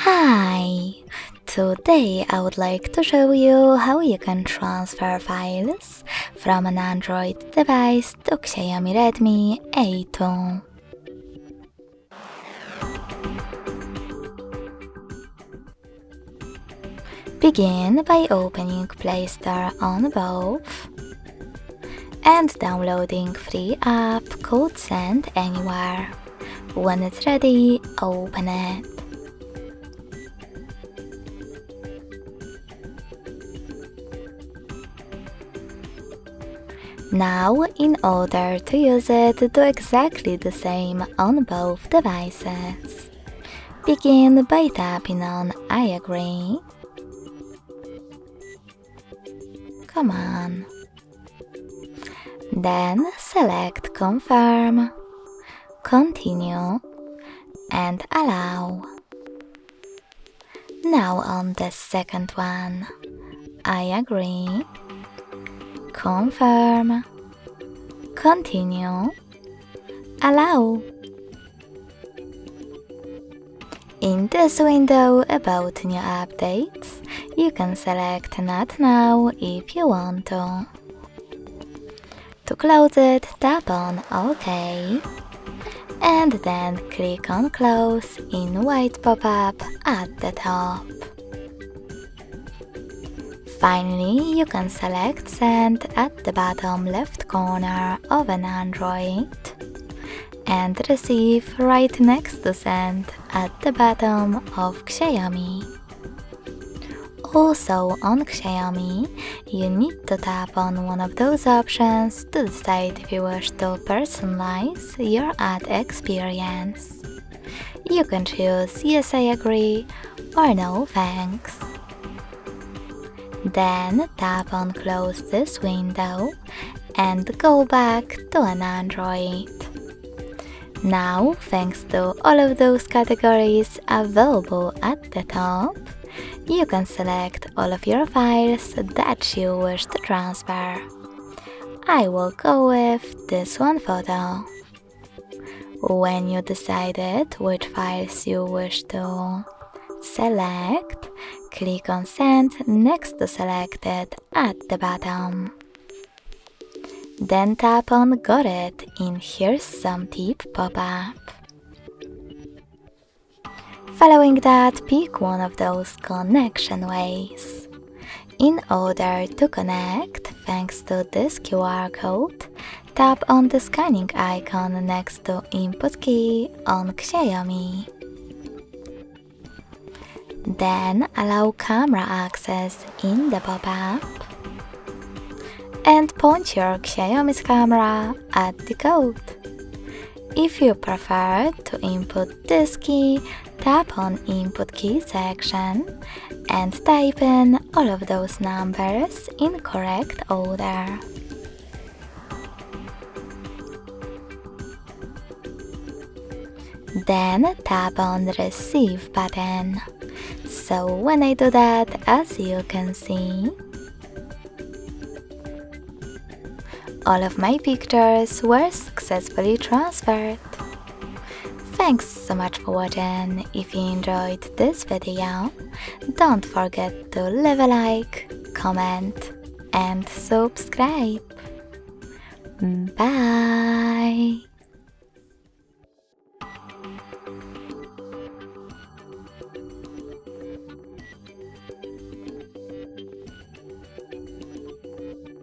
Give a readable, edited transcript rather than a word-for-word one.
Hi! Today I would like to show you how you can transfer files from an Android device to Xiaomi Redmi A2. Begin by opening Play Store on both and downloading free app called Send Anywhere. When it's ready, open it. Now, in order to use it, do exactly the same on both devices. Begin by tapping on I agree. Come on. Then select Confirm, Continue, and Allow. Now on the second one, I agree. Confirm, Continue, Allow. In this window about new updates, you can select Not Now if you want to. To close it, tap on OK, and then click on Close in white pop-up at the top. Finally, you can select Send at the bottom left corner of an Android and Receive right next to Send at the bottom of Xiaomi. Also on Xiaomi, you need to tap on one of those options to decide if you wish to personalize your ad experience. You can choose Yes, I agree or No, thanks. Then tap on Close this window and go back to an Android. Now, thanks to all of those categories available at the top, you can select all of your files that you wish to transfer. I will go with this one photo. When you decided which files you wish to select, click on Send next to Selected at the bottom. Then tap on Got it in Here's Some Tip pop-up. Following that, pick one of those connection ways. In order to connect, thanks to this QR code, tap on the scanning icon next to Input key on Xiaomi. Then allow camera access in the pop-up and point your Xiaomi's camera at the code. If you prefer to input this key, tap on Input key section and type in all of those numbers in correct order. Then tap on the Receive button. So when I do that, as you can see, all of my pictures were successfully transferred. Thanks so much for watching. If you enjoyed this video, don't forget to leave a like, comment and subscribe. Bye!